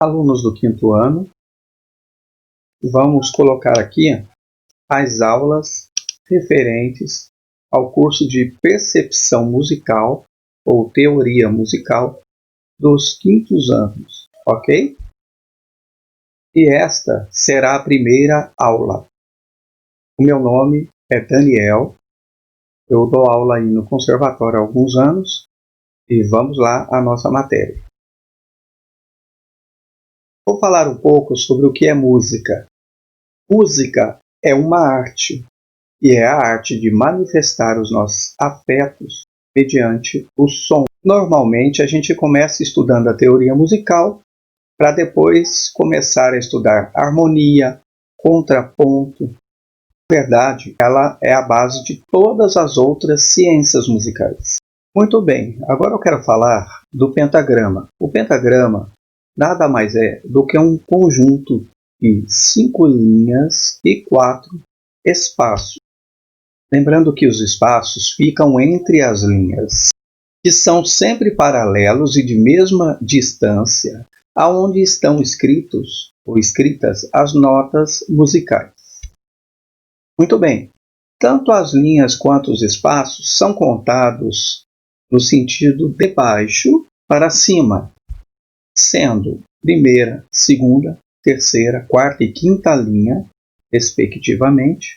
Alunos do quinto ano, vamos colocar aqui as aulas referentes ao curso de percepção musical ou teoria musical dos quintos anos, ok? E esta será a primeira aula. O meu nome é Daniel, eu dou aula aí no conservatório há alguns anos e vamos lá à nossa matéria. Vou falar um pouco sobre o que é música. Música é uma arte, e é a arte de manifestar os nossos afetos mediante o som. Normalmente a gente começa estudando a teoria musical para depois começar a estudar harmonia, contraponto. Na verdade, ela é a base de todas as outras ciências musicais. Muito bem, agora eu quero falar do pentagrama. O pentagrama nada mais é do que um conjunto de 5 linhas e 4 espaços. Lembrando que os espaços ficam entre as linhas, que são sempre paralelos e de mesma distância, aonde estão escritos ou escritas as notas musicais. Muito bem, tanto as linhas quanto os espaços são contados no sentido de baixo para cima, sendo primeira, segunda, terceira, quarta e quinta linha, respectivamente,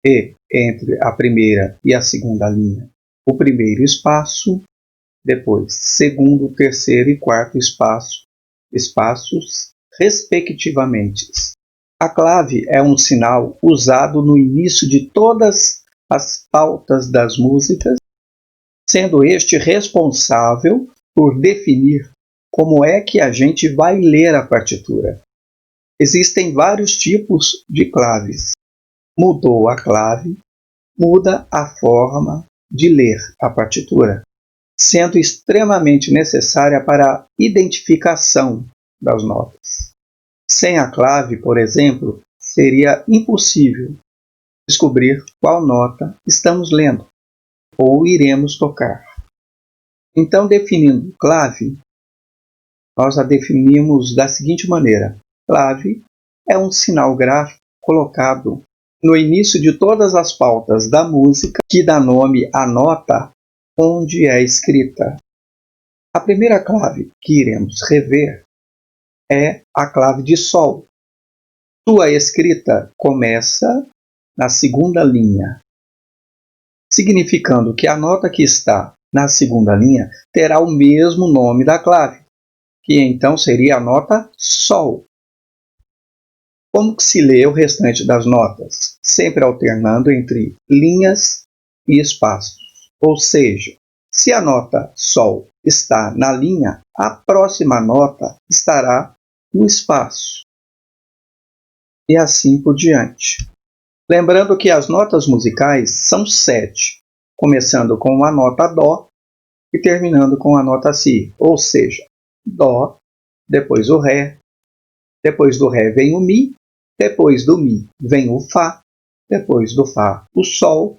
e entre a primeira e a segunda linha, o primeiro espaço, depois segundo, terceiro e quarto espaços, respectivamente. A clave é um sinal usado no início de todas as pautas das músicas, sendo este responsável por definir como é que a gente vai ler a partitura. Existem vários tipos de claves. Mudou a clave, muda a forma de ler a partitura, sendo extremamente necessária para a identificação das notas. Sem a clave, por exemplo, seria impossível descobrir qual nota estamos lendo ou iremos tocar. Então, definindo clave, nós a definimos da seguinte maneira: clave é um sinal gráfico colocado no início de todas as pautas da música que dá nome à nota onde é escrita. A primeira clave que iremos rever é a clave de Sol. Sua escrita começa na segunda linha, significando que a nota que está na segunda linha terá o mesmo nome da clave, que então seria a nota Sol. Como que se lê o restante das notas? Sempre alternando entre linhas e espaços. Ou seja, se a nota Sol está na linha, a próxima nota estará no espaço. E assim por diante. Lembrando que as notas musicais são 7, começando com a nota Dó e terminando com a nota Si. Ou seja, Dó, depois o Ré, depois do Ré vem o Mi, depois do Mi vem o Fá, depois do Fá o Sol,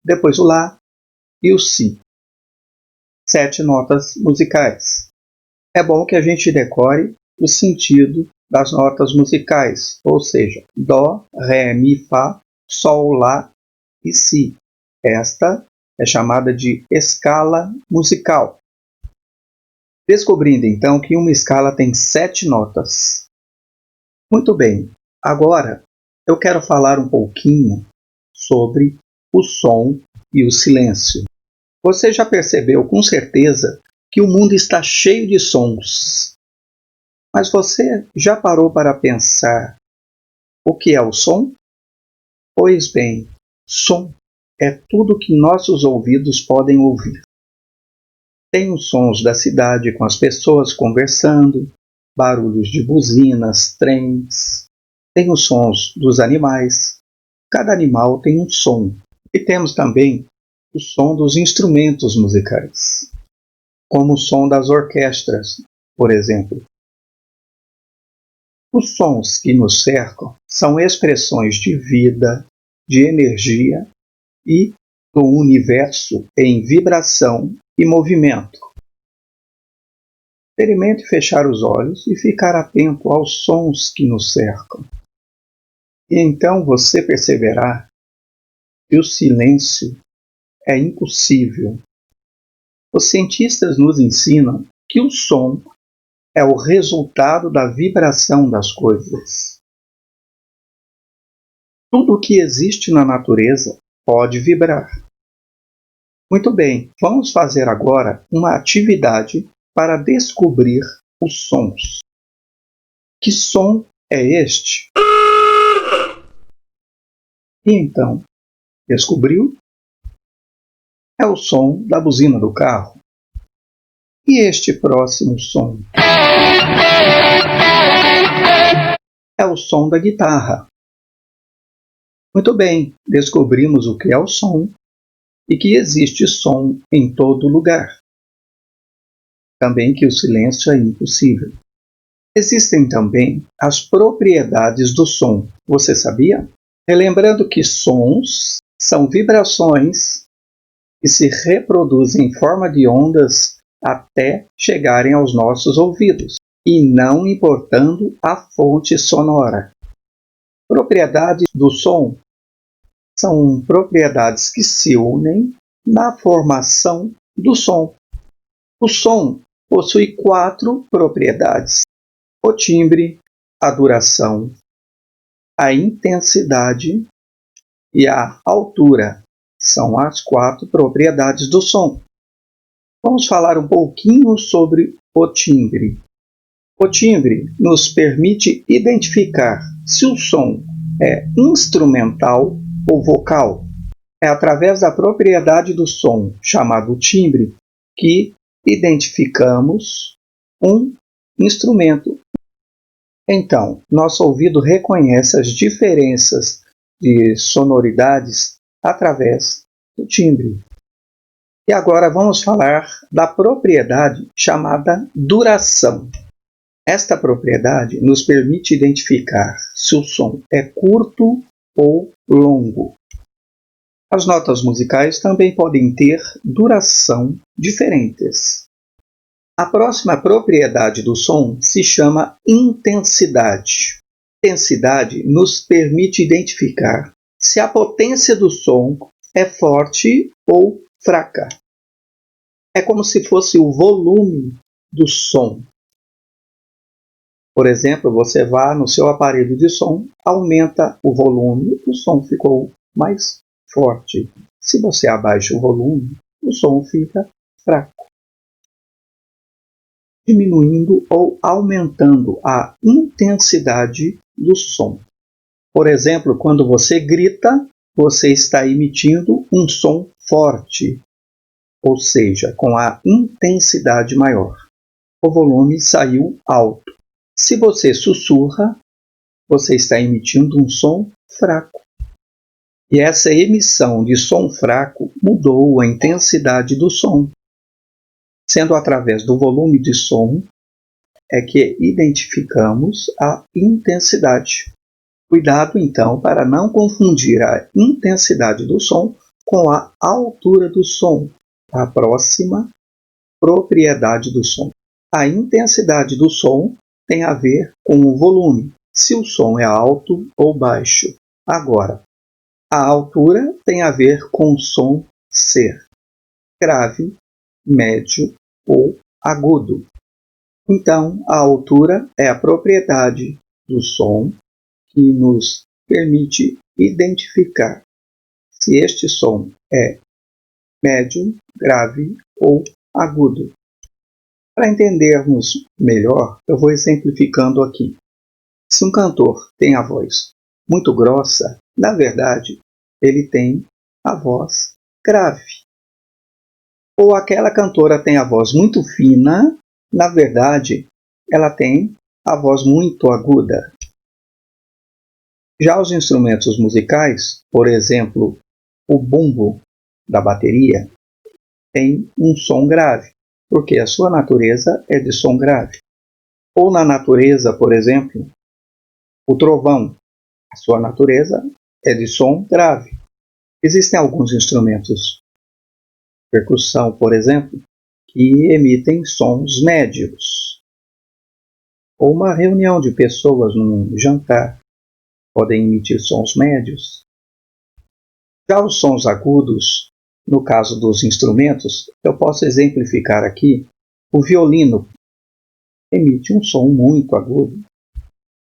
depois o Lá e o Si. 7 notas musicais. É bom que a gente decore o sentido das notas musicais, ou seja, Dó, Ré, Mi, Fá, Sol, Lá e Si. Esta é chamada de escala musical. Descobrindo então que uma escala tem 7 notas. Muito bem, agora eu quero falar um pouquinho sobre o som e o silêncio. Você já percebeu com certeza que o mundo está cheio de sons. Mas você já parou para pensar o que é o som? Pois bem, som é tudo que nossos ouvidos podem ouvir. Tem os sons da cidade com as pessoas conversando, barulhos de buzinas, trens. Tem os sons dos animais. Cada animal tem um som. E temos também o som dos instrumentos musicais, como o som das orquestras, por exemplo. Os sons que nos cercam são expressões de vida, de energia e do universo em vibração e movimento. Experimente fechar os olhos e ficar atento aos sons que nos cercam. E então você perceberá que o silêncio é impossível. Os cientistas nos ensinam que o som é o resultado da vibração das coisas. Tudo o que existe na natureza pode vibrar. Muito bem, vamos fazer agora uma atividade para descobrir os sons. Que som é este? E então, descobriu? É o som da buzina do carro. E este próximo som? É o som da guitarra. Muito bem, descobrimos o que é o som e que existe som em todo lugar. Também que o silêncio é impossível. Existem também as propriedades do som. Você sabia? Relembrando que sons são vibrações que se reproduzem em forma de ondas até chegarem aos nossos ouvidos, e não importando a fonte sonora. Propriedades do som são propriedades que se unem na formação do som. O som possui 4 propriedades: o timbre, a duração, a intensidade e a altura. São as 4 propriedades do som. Vamos falar um pouquinho sobre o timbre. O timbre nos permite identificar se o som é instrumental ou vocal. É através da propriedade do som, chamado timbre, que identificamos um instrumento. Então, nosso ouvido reconhece as diferenças de sonoridades através do timbre. E agora vamos falar da propriedade chamada duração. Esta propriedade nos permite identificar se o som é curto ou longo. As notas musicais também podem ter duração diferentes. A próxima propriedade do som se chama intensidade. Intensidade nos permite identificar se a potência do som é forte ou fraca. É como se fosse o volume do som. Por exemplo, você vai no seu aparelho de som, aumenta o volume, o som ficou mais forte. Se você abaixa o volume, o som fica fraco. Diminuindo ou aumentando a intensidade do som. Por exemplo, quando você grita, você está emitindo um som forte, ou seja, com a intensidade maior. O volume saiu alto. Se você sussurra, você está emitindo um som fraco. E essa emissão de som fraco mudou a intensidade do som. Sendo através do volume de som é que identificamos a intensidade. Cuidado, então, para não confundir a intensidade do som com a altura do som, a próxima propriedade do som. A intensidade do som tem a ver com o volume, se o som é alto ou baixo. Agora, a altura tem a ver com o som ser grave, médio ou agudo. Então, a altura é a propriedade do som que nos permite identificar se este som é médio, grave ou agudo. Para entendermos melhor, eu vou exemplificando aqui. Se um cantor tem a voz muito grossa, na verdade, ele tem a voz grave. Ou aquela cantora tem a voz muito fina, na verdade, ela tem a voz muito aguda. Já os instrumentos musicais, por exemplo, o bumbo da bateria, tem um som grave, porque a sua natureza é de som grave. Ou na natureza, por exemplo, o trovão, a sua natureza é de som grave. Existem alguns instrumentos, percussão, por exemplo, que emitem sons médios. ou uma reunião de pessoas num jantar podem emitir sons médios. Já os sons agudos, no caso dos instrumentos, eu posso exemplificar aqui. O violino emite um som muito agudo.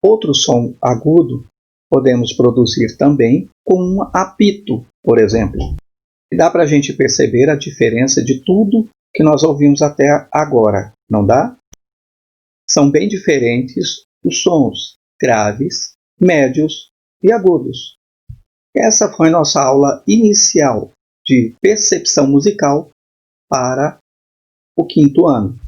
Outro som agudo podemos produzir também com um apito, por exemplo. E dá para a gente perceber a diferença de tudo que nós ouvimos até agora, não dá? São bem diferentes os sons graves, médios e agudos. Essa foi nossa aula inicial de percepção musical para o 5º ano.